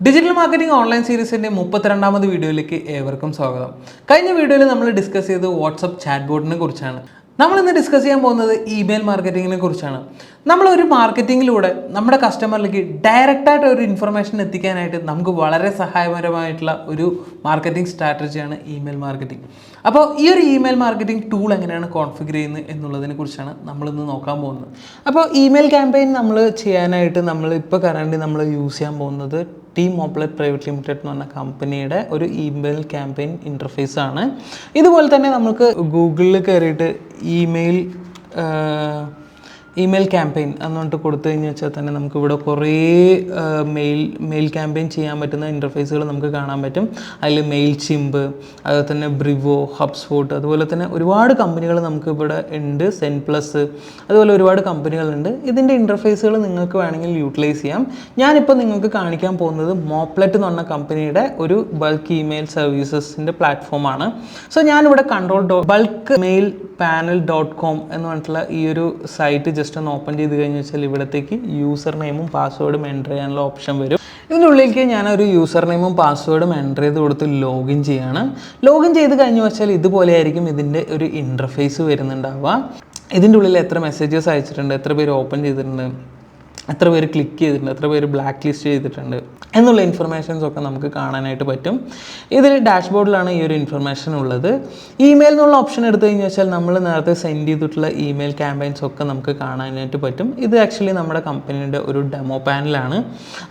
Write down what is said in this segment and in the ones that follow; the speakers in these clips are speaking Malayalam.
ഡിജിറ്റൽ മാർക്കറ്റിംഗ് ഓൺലൈൻ സീരീസിൻ്റെ 32ാമത് വീഡിയോയിലേക്ക് ഏവർക്കും സ്വാഗതം. കഴിഞ്ഞ വീഡിയോയിൽ നമ്മൾ ഡിസ്കസ് ചെയ്തത് വാട്സപ്പ് ചാറ്റ് ബോട്ടിനെ കുറിച്ചാണ്. നമ്മളിന്ന് ഡിസ്കസ് ചെയ്യാൻ പോകുന്നത് ഇമെയിൽ മാർക്കറ്റിങ്ങിനെ കുറിച്ചാണ്. നമ്മളൊരു മാർക്കറ്റിങ്ങിലൂടെ നമ്മുടെ കസ്റ്റമറിലേക്ക് ഡയറക്റ്റായിട്ട് ഒരു ഇൻഫർമേഷൻ എത്തിക്കാനായിട്ട് നമുക്ക് വളരെ സഹായകരമായിട്ടുള്ള ഒരു മാർക്കറ്റിംഗ് സ്ട്രാറ്റജിയാണ് ഇമെയിൽ മാർക്കറ്റിംഗ്. അപ്പോൾ ഈ ഒരു ഇമെയിൽ മാർക്കറ്റിംഗ് ടൂൾ എങ്ങനെയാണ് കോൺഫിഗർ ചെയ്യുന്നത് എന്നുള്ളതിനെ കുറിച്ചാണ് നമ്മളിന്ന് നോക്കാൻ പോകുന്നത്. അപ്പോൾ ഇമെയിൽ ക്യാമ്പയിൻ നമ്മൾ ചെയ്യാനായിട്ട് നമ്മളിപ്പോൾ കറൻറ്റ് നമ്മൾ യൂസ് ചെയ്യാൻ പോകുന്നത് T-Mobile പ്രൈവറ്റ് ലിമിറ്റഡ് എന്ന് പറഞ്ഞ കമ്പനിയുടെ ഒരു ഇമെയിൽ ക്യാമ്പയിൻ ഇൻ്റർഫേസ് ആണ്. ഇതുപോലെ തന്നെ നമുക്ക് ഗൂഗിളിൽ കയറിയിട്ട് ഇമെയിൽ ക്യാമ്പയിൻ എന്നുകൊണ്ട് കൊടുത്തു കഴിഞ്ഞാൽ വെച്ചാൽ തന്നെ നമുക്കിവിടെ കുറേ മെയിൽ ക്യാമ്പയിൻ ചെയ്യാൻ പറ്റുന്ന ഇൻ്റർഫേസുകൾ നമുക്ക് കാണാൻ പറ്റും. അതിൽ മെയിൽ ചിമ്പ്, അതുപോലെ തന്നെ ബ്രിവോ, ഹബ്സ്പോട്ട്, അതുപോലെ തന്നെ ഒരുപാട് കമ്പനികൾ നമുക്കിവിടെ ഉണ്ട്. സെൻപ്ലസ്, അതുപോലെ ഒരുപാട് കമ്പനികളുണ്ട്. ഇതിൻ്റെ ഇൻ്റർഫേസുകൾ നിങ്ങൾക്ക് വേണമെങ്കിൽ യൂട്ടിലൈസ് ചെയ്യാം. ഞാനിപ്പോൾ നിങ്ങൾക്ക് കാണിക്കാൻ പോകുന്നത് മോപ്ലെറ്റ് എന്ന് പറഞ്ഞ കമ്പനിയുടെ ഒരു ബൾക്ക് ഇമെയിൽ സർവീസസിൻ്റെ പ്ലാറ്റ്ഫോമാണ്. സോ ഞാനിവിടെ control.bulkmailpanel.com എന്ന് പറഞ്ഞിട്ടുള്ള ഈ ഒരു സൈറ്റ് ജസ്റ്റ് ഒന്ന് ഓപ്പൺ ചെയ്ത് കഴിഞ്ഞ് വെച്ചാൽ ഇവിടത്തേക്ക് യൂസർ നെയിമും പാസ്വേഡും എൻ്റർ ചെയ്യാനുള്ള ഓപ്ഷൻ വരും. ഇതിൻ്റെ ഉള്ളിലേക്ക് ഞാനൊരു യൂസർ നെയിമും പാസ്വേഡും എൻ്റർ ചെയ്ത് കൊടുത്ത് ലോഗിൻ ചെയ്യാണ്. ലോഗിൻ ചെയ്ത് കഴിഞ്ഞ് വെച്ചാൽ ഇതുപോലെ ആയിരിക്കും ഇതിൻ്റെ ഒരു ഇൻ്റർഫേസ് വരുന്നുണ്ടാവുക. ഇതിൻ്റെ ഉള്ളിൽ എത്ര മെസ്സേജസ് അയച്ചിട്ടുണ്ട്, എത്ര പേര് ഓപ്പൺ ചെയ്തിട്ടുണ്ട്, എത്ര പേര് ക്ലിക്ക് ചെയ്തിട്ടുണ്ട്, എത്ര പേര് ബ്ലാക്ക് ലിസ്റ്റ് ചെയ്തിട്ടുണ്ട് എന്നുള്ള ഇൻഫർമേഷൻസ് ഒക്കെ നമുക്ക് കാണാനായിട്ട് പറ്റും. ഇതിൽ ഡാഷ്ബോർഡിലാണ് ഈ ഒരു ഇൻഫർമേഷൻ ഉള്ളത്. ഇമെയിൽ എന്നുള്ള ഓപ്ഷൻ എടുത്തു കഴിഞ്ഞാൽ വെച്ചാൽ നമ്മൾ നേരത്തെ സെൻഡ് ചെയ്തിട്ടുള്ള ഇമെയിൽ ക്യാമ്പയിൻസ് ഒക്കെ നമുക്ക് കാണാനായിട്ട് പറ്റും. ഇത് ആക്ച്വലി നമ്മുടെ കമ്പനിയുടെ ഒരു ഡെമോ പാനലാണ്.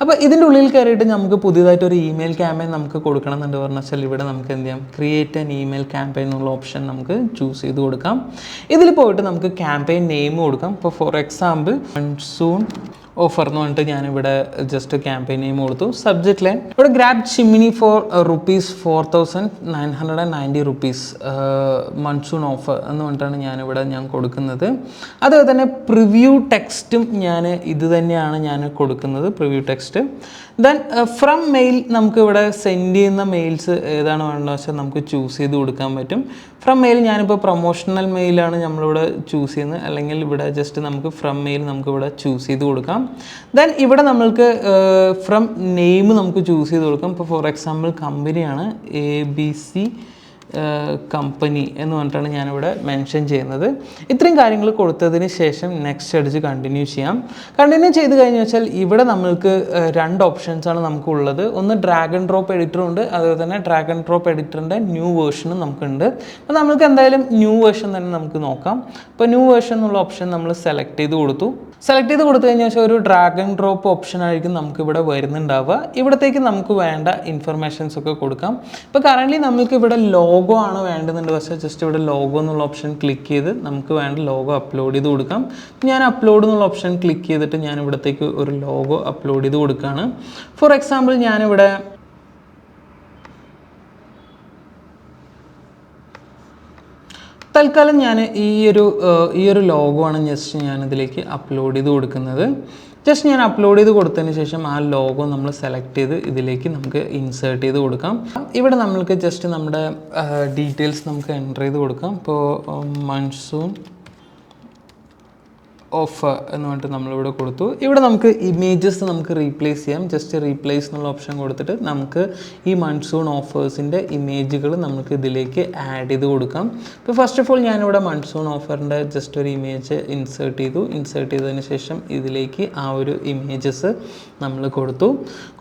അപ്പോൾ ഇതിൻ്റെ ഉള്ളിൽ കയറിയിട്ട് നമുക്ക് പുതിയതായിട്ട് ഒരു ഇമെയിൽ ക്യാമ്പയിൻ നമുക്ക് കൊടുക്കണം എന്നുണ്ട് പറഞ്ഞാൽ വെച്ചാൽ ഇവിടെ നമുക്ക് എന്ത് ചെയ്യാം, ക്രിയേറ്റ് ആൻ ഇമെയിൽ ക്യാമ്പയിൻ എന്നുള്ള ഓപ്ഷൻ നമുക്ക് ചൂസ് ചെയ്ത് കൊടുക്കാം. ഇതിൽ പോയിട്ട് നമുക്ക് ക്യാമ്പയിൻ നെയിം കൊടുക്കാം. ഇപ്പോൾ ഫോർ എക്സാമ്പിൾ മൺസൂൺ ഓഫർ എന്ന് പറഞ്ഞിട്ട് ഞാനിവിടെ ജസ്റ്റ് ക്യാമ്പയിൻ നെയിം കൊടുത്തു. സബ്ജക്റ്റ് ലൈൻ ഇവിടെ grab chimney for ₹4,990 monsoon offer എന്ന് പറഞ്ഞിട്ടാണ് ഞാൻ കൊടുക്കുന്നത്. അതുപോലെ തന്നെ പ്രിവ്യൂ ടെക്സ്റ്റും ഇത് തന്നെയാണ് ഞാൻ കൊടുക്കുന്നത്, preview text. Then from mail നമുക്കിവിടെ സെൻഡ് ചെയ്യുന്ന മെയിൽസ് ഏതാണ് വേണ്ടതെന്ന് വെച്ചാൽ നമുക്ക് ചൂസ് ചെയ്ത് കൊടുക്കാൻ പറ്റും. ഫ്രം മെയിൽ ഞാനിപ്പോൾ പ്രൊമോഷണൽ മെയിലാണ് നമ്മളിവിടെ ചൂസ് ചെയ്യുന്നത്, അല്ലെങ്കിൽ ഇവിടെ ജസ്റ്റ് നമുക്ക് ഫ്രം മെയിൽ നമുക്കിവിടെ ചൂസ് ചെയ്ത് കൊടുക്കാം. ദെൻ ഇവിടെ നമ്മൾക്ക് ഫ്രം നെയിം നമുക്ക് ചൂസ് ചെയ്ത് കൊടുക്കാം. ഇപ്പോൾ ഫോർ എക്സാമ്പിൾ കമ്പനിയാണ് ABC കമ്പനി എന്ന് പറഞ്ഞിട്ടാണ് ഞാനിവിടെ മെൻഷൻ ചെയ്യുന്നത്. ഇത്രയും കാര്യങ്ങൾ കൊടുത്തതിന് ശേഷം നെക്സ്റ്റ് അടിച്ച് കണ്ടിന്യൂ ചെയ്യാം. കണ്ടിന്യൂ ചെയ്ത് കഴിഞ്ഞ് വെച്ചാൽ ഇവിടെ നമ്മൾക്ക് രണ്ട് ഓപ്ഷൻസാണ് നമുക്കുള്ളത്. ഒന്ന് ഡ്രാഗ് ആൻഡ് ഡ്രോപ്പ് എഡിറ്ററും ഉണ്ട്, അതുപോലെ തന്നെ ഡ്രാഗ് ആൻഡ് ഡ്രോപ്പ് എഡിറ്ററിൻ്റെ ന്യൂ വേർഷനും നമുക്കുണ്ട്. അപ്പോൾ നമുക്ക് എന്തായാലും ന്യൂ വേർഷൻ തന്നെ നമുക്ക് നോക്കാം. ഇപ്പോൾ ന്യൂ വേർഷൻ എന്നുള്ള ഓപ്ഷൻ നമ്മൾ സെലക്ട് ചെയ്ത് കൊടുത്തു കഴിഞ്ഞ ശേഷം ഒരു ഡ്രാഗ് ആൻഡ് ഡ്രോപ്പ് ഓപ്ഷൻ ആയിരിക്കും നമുക്കിവിടെ വരുന്നുണ്ടാവുക. ഇവിടത്തേക്ക് നമുക്ക് വേണ്ട ഇൻഫർമേഷൻസ് ഒക്കെ കൊടുക്കാം. ഇപ്പോൾ കറൻ്റ്ലി നമുക്ക് ഇവിടെ ലോഗോ ആണ് വേണ്ടതുണ്ട്, പക്ഷേ ജസ്റ്റ് ഇവിടെ ലോഗോ എന്നുള്ള ഓപ്ഷൻ ക്ലിക്ക് ചെയ്ത് നമുക്ക് വേണ്ട ലോഗോ അപ്ലോഡ് ചെയ്ത് കൊടുക്കാം. ഞാൻ അപ്ലോഡ് എന്നുള്ള ഓപ്ഷൻ ക്ലിക്ക് ചെയ്തിട്ട് ഞാൻ ഇവിടത്തേക്ക് ഒരു ലോഗോ അപ്ലോഡ് ചെയ്ത് കൊടുക്കുകയാണ്. ഫോർ എക്സാമ്പിൾ ഞാനിവിടെ തൽക്കാലം ഞാൻ ഈ ഒരു ലോഗോ ആണ് ജസ്റ്റ് ഞാനിതിലേക്ക് അപ്ലോഡ് ചെയ്ത് കൊടുക്കുന്നത്. ജസ്റ്റ് ഞാൻ അപ്ലോഡ് ചെയ്ത് കൊടുത്തതിന് ശേഷം ആ ലോഗോ നമ്മൾ സെലക്ട് ചെയ്ത് ഇതിലേക്ക് നമുക്ക് ഇൻസേർട്ട് ചെയ്ത് കൊടുക്കാം. ഇവിടെ നമ്മൾക്ക് ജസ്റ്റ് നമ്മുടെ ഡീറ്റെയിൽസ് നമുക്ക് എൻ്റർ ചെയ്ത് കൊടുക്കാം. ഇപ്പോൾ മൺസൂൺ ഓഫർ എന്ന് പറഞ്ഞിട്ട് നമ്മളിവിടെ കൊടുത്തു. ഇവിടെ നമുക്ക് ഇമേജസ് നമുക്ക് റീപ്ലേസ് ചെയ്യാം. ജസ്റ്റ് റീപ്ലേസ് എന്നുള്ള ഓപ്ഷൻ കൊടുത്തിട്ട് നമുക്ക് ഈ മൺസൂൺ ഓഫേഴ്സിൻ്റെ ഇമേജുകൾ നമുക്ക് ഇതിലേക്ക് ആഡ് ചെയ്ത് കൊടുക്കാം. ഇപ്പോൾ ഫസ്റ്റ് ഓഫ് ഓൾ ഞാനിവിടെ മൺസൂൺ ഓഫറിൻ്റെ ജസ്റ്റ് ഒരു ഇമേജ് ഇൻസേർട്ട് ചെയ്തതിന് ശേഷം ഇതിലേക്ക് ആ ഒരു ഇമേജസ് നമ്മൾ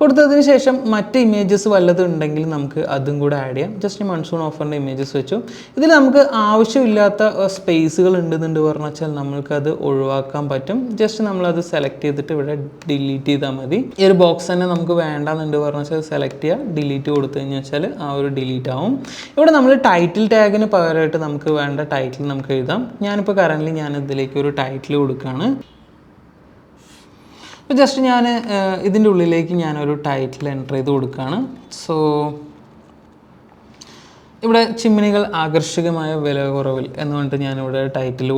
കൊടുത്തതിന് ശേഷം മറ്റ് ഇമേജസ് വല്ലതും ഉണ്ടെങ്കിൽ നമുക്ക് അതും കൂടെ ആഡ് ചെയ്യാം. ജസ്റ്റ് മൺസൂൺ ഓഫറിൻ്റെ ഇമേജസ് വെച്ചു. ഇതിൽ നമുക്ക് ആവശ്യമില്ലാത്ത സ്പേസുകൾ ഉണ്ടെന്നുണ്ട് പറഞ്ഞു വെച്ചാൽ നമ്മൾക്കത് ഒഴിവാക്കാം പറ്റും. ജസ്റ്റ് നമ്മളത് സെലക്ട് ചെയ്തിട്ട് ഇവിടെ ഡിലീറ്റ് ചെയ്താൽ മതി. ഈ ഒരു ബോക്സ് തന്നെ നമുക്ക് വേണ്ടാന്നുണ്ട് പറഞ്ഞു വെച്ചാൽ സെലക്ട് ചെയ്യുക, ഡിലീറ്റ് കൊടുത്തു കഴിഞ്ഞാൽ വെച്ചാൽ ആ ഒരു ഡിലീറ്റ് ആവും. ഇവിടെ നമ്മൾ ടൈറ്റിൽ ടാഗിന് പകരമായിട്ട് നമുക്ക് വേണ്ട ടൈറ്റിൽ നമുക്ക് എഴുതാം. ഞാനിപ്പോൾ കറൻ്റ്ലി ഇതിലേക്ക് ഒരു ടൈറ്റിൽ കൊടുക്കുകയാണ്. അപ്പോൾ ജസ്റ്റ് ഇതിൻ്റെ ഉള്ളിലേക്ക് ഞാനൊരു ടൈറ്റിൽ എൻ്റർ ചെയ്ത് കൊടുക്കുകയാണ്. സോ ഇവിടെ ചിമ്മിനികൾ ആകർഷകമായ വില കുറവിൽ എന്ന് പറഞ്ഞിട്ട് ഞാനിവിടെ ടൈറ്റിൽ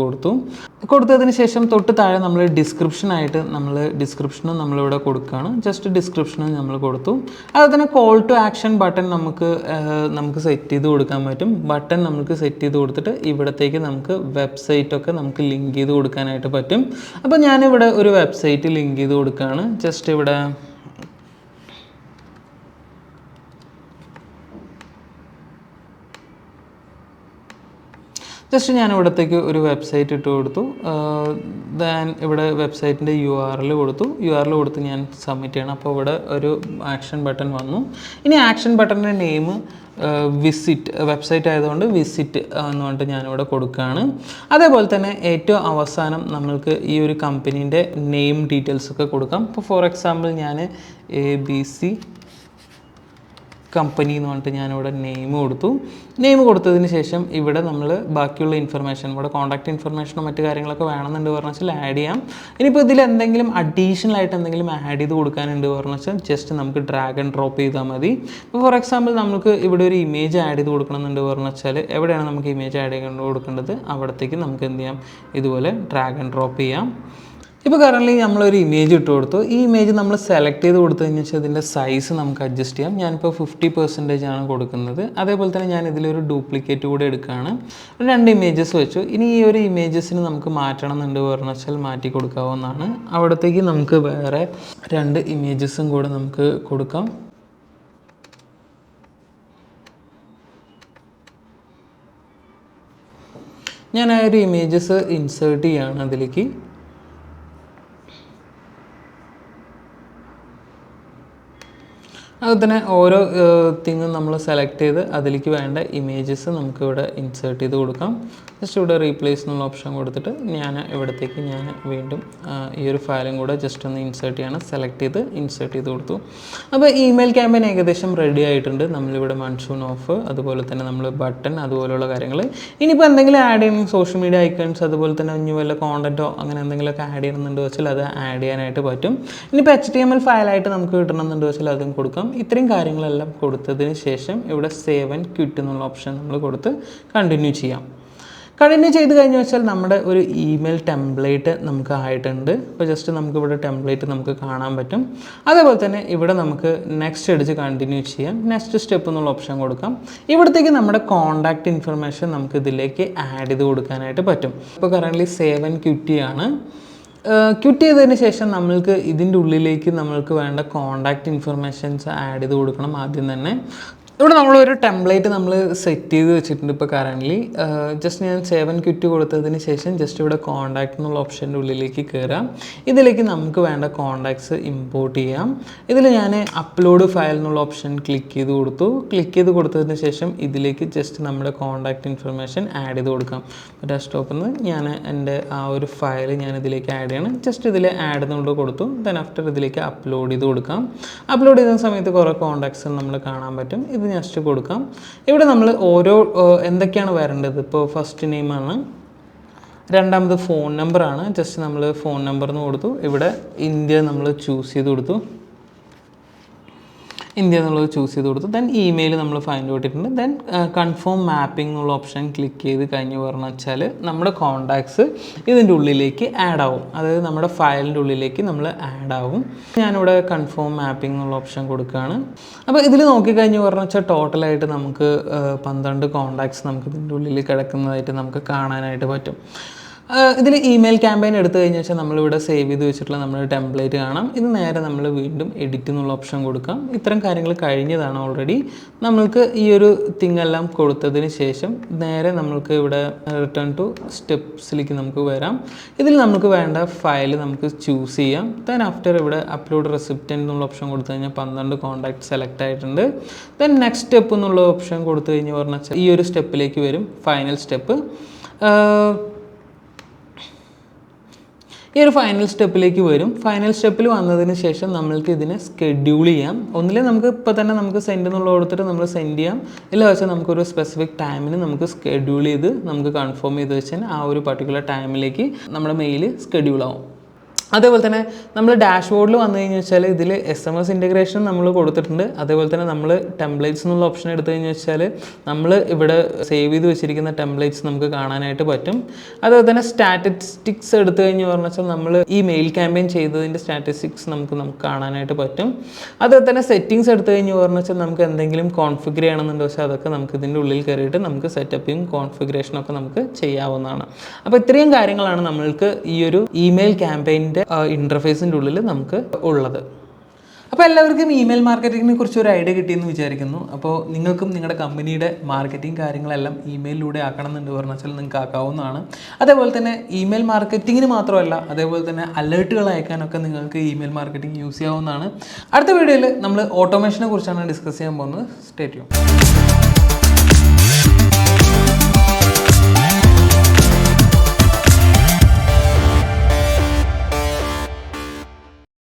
കൊടുത്തതിന് ശേഷം തൊട്ട് താഴെ നമ്മൾ ഡിസ്ക്രിപ്ഷനും നമ്മളിവിടെ കൊടുക്കുകയാണ്. ജസ്റ്റ് ഡിസ്ക്രിപ്ഷനും നമ്മൾ കൊടുത്തു. അതുപോലെ തന്നെ കോൾ ടു ആക്ഷൻ ബട്ടൺ നമുക്ക് സെറ്റ് ചെയ്ത് കൊടുക്കാൻ പറ്റും. ബട്ടൺ നമുക്ക് സെറ്റ് ചെയ്ത് കൊടുത്തിട്ട് ഇവിടത്തേക്ക് നമുക്ക് വെബ്സൈറ്റൊക്കെ നമുക്ക് ലിങ്ക് ചെയ്ത് കൊടുക്കാനായിട്ട് പറ്റും. അപ്പോൾ ഞാനിവിടെ ഒരു വെബ്സൈറ്റ് ലിങ്ക് ചെയ്ത് കൊടുക്കുകയാണ്. ജസ്റ്റ് ഇവിടെ ജസ്റ്റ് ഞാൻ ഇവിടത്തേക്ക് ഒരു വെബ്സൈറ്റ് ഇട്ട് കൊടുത്തു. ദെൻ ഇവിടെ വെബ്സൈറ്റിൻ്റെ URL കൊടുത്തു. URL കൊടുത്ത് ഞാൻ സബ്മിറ്റ് ചെയ്യണം. അപ്പോൾ ഇവിടെ ഒരു ആക്ഷൻ ബട്ടൺ വന്നു. ഇനി ആക്ഷൻ ബട്ടണിൻ്റെ നെയിം വിസിറ്റ്, വെബ്സൈറ്റ് ആയതുകൊണ്ട് വിസിറ്റ് എന്ന് പറഞ്ഞിട്ട് ഞാനിവിടെ കൊടുക്കുകയാണ്. അതേപോലെ തന്നെ ഏറ്റവും അവസാനം നമ്മൾക്ക് ഈ ഒരു കമ്പനീൻ്റെ നെയിം ഡീറ്റെയിൽസൊക്കെ കൊടുക്കാം. ഇപ്പോൾ ഫോർ എക്സാമ്പിൾ ഞാൻ ABC കമ്പനി എന്ന് പറഞ്ഞിട്ട് ഞാനിവിടെ നെയിം കൊടുത്തു. നെയിം കൊടുത്തതിന് ശേഷം ഇവിടെ നമ്മൾ ബാക്കിയുള്ള ഇൻഫർമേഷൻ, ഇവിടെ കോൺടാക്ട് ഇൻഫർമേഷനോ മറ്റു കാര്യങ്ങളൊക്കെ വേണമെന്നുണ്ട് പറഞ്ഞു വെച്ചാൽ ആഡ് ചെയ്യാം. ഇനിയിപ്പോൾ ഇതിൽ എന്തെങ്കിലും അഡീഷണൽ ആയിട്ട് എന്തെങ്കിലും ആഡ് ചെയ്ത് കൊടുക്കാനുണ്ട് പറഞ്ഞു വെച്ചാൽ ജസ്റ്റ് നമുക്ക് ഡ്രാഗ് ആൻഡ് ഡ്രോപ്പ് ചെയ്താൽ മതി. ഇപ്പോൾ ഫോർ എക്സാമ്പിൾ നമുക്ക് ഇവിടെ ഒരു ഇമേജ് ആഡ് ചെയ്ത് കൊടുക്കണമെന്നുണ്ട് പറഞ്ഞു വെച്ചാൽ എവിടെയാണ് നമുക്ക് ഇമേജ് ആഡ് ചെയ്ത് കൊടുക്കേണ്ടത് അവിടത്തേക്ക് നമുക്ക് എന്ത് ചെയ്യാം, ഇതുപോലെ ഡ്രാഗ് ആൻഡ് ഡ്രോപ്പ് ചെയ്യാം. ഇപ്പോൾ കറൻറ്റ്ലി നമ്മളൊരു ഇമേജ് ഇട്ട് കൊടുത്തു. ഈ ഇമേജ് നമ്മൾ സെലക്ട് ചെയ്ത് കൊടുത്തു കഴിഞ്ഞാൽ വെച്ചാൽ ഇതിൻ്റെ സൈസ് നമുക്ക് അഡ്ജസ്റ്റ് ചെയ്യാം. ഞാനിപ്പോൾ 50% ആണ് കൊടുക്കുന്നത്. അതേപോലെ തന്നെ ഞാൻ ഇതിലൊരു ഡ്യൂപ്ലിക്കേറ്റ് കൂടെ എടുക്കുകയാണ്. 2 ഇമേജസ് വെച്ചു. ഇനി ഈ ഒരു ഇമേജസിന് നമുക്ക് മാറ്റണം എന്നുണ്ട് പറഞ്ഞു വെച്ചാൽ മാറ്റി കൊടുക്കാവുന്നതാണ്. അവിടത്തേക്ക് നമുക്ക് വേറെ 2 ഇമേജസും കൂടെ നമുക്ക് കൊടുക്കാം. ഞാൻ ആ ഒരു ഇമേജസ് ഇൻസേർട്ട് ചെയ്യുകയാണ് അതിലേക്ക്. അതുപോലെ തന്നെ ഓരോ തിങ്ങും നമ്മൾ സെലക്ട് ചെയ്ത് അതിലേക്ക് വേണ്ട ഇമേജസ് നമുക്കിവിടെ ഇൻസേർട്ട് ചെയ്ത് കൊടുക്കാം. ജസ്റ്റ് ഇവിടെ റീപ്ലേസ് എന്നുള്ള ഓപ്ഷൻ കൊടുത്തിട്ട് ഞാൻ ഇവിടത്തേക്ക് വീണ്ടും ഈ ഒരു ഫയലും കൂടെ ജസ്റ്റ് ഒന്ന് ഇൻസേർട്ട് ചെയ്യണം. സെലക്ട് ചെയ്ത് ഇൻസേർട്ട് ചെയ്ത് കൊടുത്തു. അപ്പോൾ ഇമെയിൽ ക്യാമ്പയിൻ ഏകദേശം റെഡി ആയിട്ടുണ്ട്. നമ്മളിവിടെ മൺസൂൺ ഓഫ്, അതുപോലെ തന്നെ നമ്മൾ ബട്ടൺ, അതുപോലെയുള്ള കാര്യങ്ങൾ. ഇനിയിപ്പോൾ എന്തെങ്കിലും ആഡ് ചെയ്യണം, സോഷ്യൽ മീഡിയ ഐക്കൺസ്, അതുപോലെ തന്നെ ഇനി വല്ല കോണ്ടൻറ്റോ അങ്ങനെ എന്തെങ്കിലുമൊക്കെ ആഡ് ചെയ്യണമെന്നുണ്ട് വെച്ചാൽ അത് ആഡ് ചെയ്യാനായിട്ട് പറ്റും. ഇനിയിപ്പോൾ HTML ഫയലായിട്ട് നമുക്ക് കിട്ടണമെന്നുണ്ട് വെച്ചാൽ അതും കൊടുക്കാം. ഇത്രയും കാര്യങ്ങളെല്ലാം കൊടുത്തതിന് ശേഷം ഇവിടെ സേവ് ആൻഡ് ക്വിറ്റ് എന്നുള്ള ഓപ്ഷൻ നമ്മൾ കൊടുത്ത് കണ്ടിന്യൂ ചെയ്യാം. കണ്ടിന്യൂ ചെയ്ത് കഴിഞ്ഞ് വെച്ചാൽ നമ്മുടെ ഒരു ഇമെയിൽ ടെംപ്ലേറ്റ് നമുക്ക് ആയിട്ടുണ്ട്. അപ്പോൾ ജസ്റ്റ് നമുക്കിവിടെ ടെംപ്ലേറ്റ് നമുക്ക് കാണാൻ പറ്റും. അതേപോലെ തന്നെ ഇവിടെ നമുക്ക് നെക്സ്റ്റ് അടിച്ച് കണ്ടിന്യൂ ചെയ്യാം. നെക്സ്റ്റ് സ്റ്റെപ്പ് എന്നുള്ള ഓപ്ഷൻ കൊടുക്കാം. ഇവിടത്തേക്ക് നമ്മുടെ കോൺടാക്റ്റ് ഇൻഫർമേഷൻ നമുക്ക് ഇതിലേക്ക് ആഡ് ചെയ്ത് കൊടുക്കാനായിട്ട് പറ്റും. ഇപ്പോൾ കറൻ്റ്ലി സേവ് ആൻഡ് ക്വിറ്റ് ആണ്. ക്വിറ്റ് ചെയ്തതിന് ശേഷം നമ്മൾക്ക് ഇതിൻ്റെ ഉള്ളിലേക്ക് നമ്മൾക്ക് വേണ്ട കോൺടാക്റ്റ് ഇൻഫർമേഷൻസ് ആഡ് ചെയ്ത് കൊടുക്കണം. ആദ്യം തന്നെ ഇവിടെ നമ്മളൊരു ടെംപ്ലേറ്റ് നമ്മൾ സെറ്റ് ചെയ്ത് വെച്ചിട്ടുണ്ട്. ഇപ്പോൾ കറൻ്റ്ലി ജസ്റ്റ് ഞാൻ സേവ് ആൻഡ് ക്വിറ്റ് കൊടുത്തതിന് ശേഷം ജസ്റ്റ് ഇവിടെ കോൺടാക്റ്റ് എന്നുള്ള ഓപ്ഷൻ്റെ ഉള്ളിലേക്ക് കയറാം. ഇതിലേക്ക് നമുക്ക് വേണ്ട കോൺടാക്ട്സ് ഇമ്പോർട്ട് ചെയ്യാം. ഇതിൽ ഞാൻ അപ്ലോഡ് ഫയൽ എന്നുള്ള ഓപ്ഷൻ ക്ലിക്ക് ചെയ്ത് കൊടുത്തു. ക്ലിക്ക് ചെയ്ത് കൊടുത്തതിന് ശേഷം ഇതിലേക്ക് ജസ്റ്റ് നമ്മുടെ കോൺടാക്റ്റ് ഇൻഫർമേഷൻ ആഡ് ചെയ്ത് കൊടുക്കാം. ഡെസ്ക്ടോപ്പിൽ നിന്ന് ഞാൻ എൻ്റെ ആ ഒരു ഫയൽ ഞാൻ ഇതിലേക്ക് ആഡ് ചെയ്യണം. ജസ്റ്റ് ഇതിൽ ആഡ് എന്നുള്ളത് കൊടുത്തു. ദെൻ ആഫ്റ്റർ ഇതിലേക്ക് അപ്ലോഡ് ചെയ്ത് കൊടുക്കാം. അപ്ലോഡ് ചെയ്യുന്ന സമയത്ത് കുറേ കോൺടാക്ട്സ് നമ്മൾ കാണാൻ പറ്റും. ഇത് നെക്സ്റ്റ് കൊടുക്കാം. ഇവിടെ നമ്മൾ ഓരോ എന്തൊക്കെയാണ് വരേണ്ടത്, ഇപ്പോൾ ഫസ്റ്റ് നെയിമാണ്, രണ്ടാമത് ഫോൺ നമ്പറാണ്. ജസ്റ്റ് നമ്മൾ ഫോൺ നമ്പർ എന്ന് കൊടുത്തു. ഇവിടെ ഇന്ത്യ നമ്മൾ ചൂസ് ചെയ്ത് കൊടുത്തു. ഇന്ത്യ എന്നുള്ളത് ചൂസ് ചെയ്ത് കൊടുത്തു. ദെൻ ഇമെയിൽ നമ്മൾ ഫൈൻഡ് ഔട്ടിട്ടുണ്ട്. ദെൻ കൺഫേം മാപ്പിംഗ് എന്നുള്ള ഓപ്ഷൻ ക്ലിക്ക് ചെയ്ത് കഴിഞ്ഞ് പറഞ്ഞു വെച്ചാൽ നമ്മുടെ കോൺടാക്ട്സ് ഇതിൻ്റെ ഉള്ളിലേക്ക് ആഡ് ആവും. അതായത് നമ്മുടെ ഫയലിൻ്റെ ഉള്ളിലേക്ക് നമ്മൾ ആഡ് ആവും. ഞാനിവിടെ കൺഫേം മാപ്പിംഗ് എന്നുള്ള ഓപ്ഷൻ കൊടുക്കുകയാണ്. അപ്പോൾ ഇതിൽ നോക്കിക്കഴിഞ്ഞ് പറഞ്ഞു വെച്ചാൽ ടോട്ടലായിട്ട് നമുക്ക് 12 കോൺടാക്ട്സ് നമുക്ക് ഇതിൻ്റെ ഉള്ളിൽ കിടക്കുന്നതായിട്ട് നമുക്ക് കാണാനായിട്ട് പറ്റും. ഇതിൽ ഇമെയിൽ ക്യാമ്പയിൻ എടുത്തു കഴിഞ്ഞാൽ വെച്ചാൽ നമ്മളിവിടെ സേവ് ചെയ്ത് വെച്ചിട്ടുള്ള നമ്മുടെ ടെംപ്ലേറ്റ് കാണാം. ഇത് നേരെ നമ്മൾ വീണ്ടും എഡിറ്റ് എന്നുള്ള ഓപ്ഷൻ കൊടുക്കാം. ഇത്തരം കാര്യങ്ങൾ കഴിഞ്ഞതാണ് ഓൾറെഡി. നമ്മൾക്ക് ഈ ഒരു തിങ്ങെല്ലാം കൊടുത്തതിന് ശേഷം നേരെ നമ്മൾക്ക് ഇവിടെ റിട്ടേൺ ടു സ്റ്റെപ്സിലേക്ക് നമുക്ക് വരാം. ഇതിൽ നമുക്ക് വേണ്ട ഫയൽ നമുക്ക് ചൂസ് ചെയ്യാം. ദെൻ ആഫ്റ്റർ ഇവിടെ അപ്ലോഡ് റെസിപ്റ്റൻ്റ് എന്നുള്ള ഓപ്ഷൻ കൊടുത്തു കഴിഞ്ഞാൽ 12 കോൺടാക്ട് സെലക്ട് ആയിട്ടുണ്ട്. ദെൻ നെക്സ്റ്റ് സ്റ്റെപ്പ് എന്നുള്ള ഓപ്ഷൻ കൊടുത്തു കഴിഞ്ഞ് പറഞ്ഞാൽ ഈ ഒരു സ്റ്റെപ്പിലേക്ക് വരും, ഫൈനൽ സ്റ്റെപ്പ്. ഈ ഒരു ഫൈനൽ സ്റ്റെപ്പിലേക്ക് വരും. ഫൈനൽ സ്റ്റെപ്പിൽ വന്നതിന് ശേഷം നമ്മൾക്ക് ഇതിനെ സ്കെഡ്യൂൾ ചെയ്യാം. ഒന്നിലെ നമുക്ക് ഇപ്പോൾ തന്നെ നമുക്ക് സെൻഡ് എന്നുള്ള കൊടുത്തിട്ട് നമ്മൾ സെൻഡ് ചെയ്യാം. ഇല്ല വെച്ചാൽ നമുക്കൊരു സ്പെസിഫിക് ടൈമിന് നമുക്ക് സ്കെഡ്യൂൾ ചെയ്ത് നമുക്ക് കൺഫേം ചെയ്ത് വെച്ചാൽ ആ ഒരു പർട്ടിക്കുലർ ടൈമിലേക്ക് നമ്മുടെ മെയിൽ സ്കെഡ്യൂൾ ആവും. അതേപോലെ തന്നെ നമ്മൾ ഡാഷ്ബോർഡിൽ വന്നു കഴിഞ്ഞ് വെച്ചാൽ ഇതിൽ SMS ഇൻറ്റഗ്രേഷൻ നമ്മൾ കൊടുത്തിട്ടുണ്ട്. അതേപോലെ തന്നെ നമ്മൾ ടെംപ്ലേറ്റ്സ് എന്നുള്ള ഓപ്ഷൻ എടുത്തു കഴിഞ്ഞ് വെച്ചാൽ നമ്മൾ ഇവിടെ സേവ് ചെയ്ത് വെച്ചിരിക്കുന്ന ടെംപ്ലേറ്റ്സ് നമുക്ക് കാണാനായിട്ട് പറ്റും. അതുപോലെ തന്നെ സ്റ്റാറ്റിസ്റ്റിക്സ് എടുത്തു കഴിഞ്ഞ് പറഞ്ഞാൽ നമ്മൾ ഈ മെയിൽ ക്യാമ്പയിൻ ചെയ്തതിൻ്റെ സ്റ്റാറ്റിസ്റ്റിക്സ് നമുക്ക് കാണാനായിട്ട് പറ്റും. അതുപോലെ തന്നെ സെറ്റിങ്സ് എടുത്തു കഴിഞ്ഞ് പറഞ്ഞാൽ നമുക്ക് എന്തെങ്കിലും കോൺഫിഗർ ചെയ്യണമെന്നുണ്ട് വെച്ചാൽ അതൊക്കെ നമുക്ക് ഇതിൻ്റെ ഉള്ളിൽ കയറിയിട്ട് നമുക്ക് സെറ്റപ്പും കോൺഫിഗറേഷനൊക്കെ നമുക്ക് ചെയ്യാവുന്നതാണ്. അപ്പോൾ ഇത്രയും കാര്യങ്ങളാണ് നമ്മൾക്ക് ഈ ഒരു ഇമെയിൽ ക്യാമ്പയിൻ്റെ ഇൻ്റർഫേസിൻ്റെ ഉള്ളിൽ നമുക്ക് ഉള്ളത്. അപ്പോൾ എല്ലാവർക്കും ഇമെയിൽ മാർക്കറ്റിങ്ങിനെ കുറിച്ച് ഒരു ഐഡിയ കിട്ടിയെന്ന് വിചാരിക്കുന്നു. അപ്പോൾ നിങ്ങൾക്കും നിങ്ങളുടെ കമ്പനിയുടെ മാർക്കറ്റിംഗ് കാര്യങ്ങളെല്ലാം ഇമെയിലിലൂടെ ആക്കണം എന്നുണ്ട് പറഞ്ഞാൽ നിങ്ങൾക്ക് ആക്കാവുന്നതാണ്. അതേപോലെ തന്നെ ഇമെയിൽ മാർക്കറ്റിങ്ങിന് മാത്രമല്ല, അതേപോലെ തന്നെ അലേർട്ടുകൾ അയക്കാനൊക്കെ നിങ്ങൾക്ക് ഇമെയിൽ മാർക്കറ്റിംഗ് യൂസ് ചെയ്യാവുന്നതാണ്. അടുത്ത വീഡിയോയിൽ നമ്മൾ ഓട്ടോമേഷനെ കുറിച്ചാണ് ഡിസ്കസ് ചെയ്യാൻ പോകുന്നത്. Stay tune.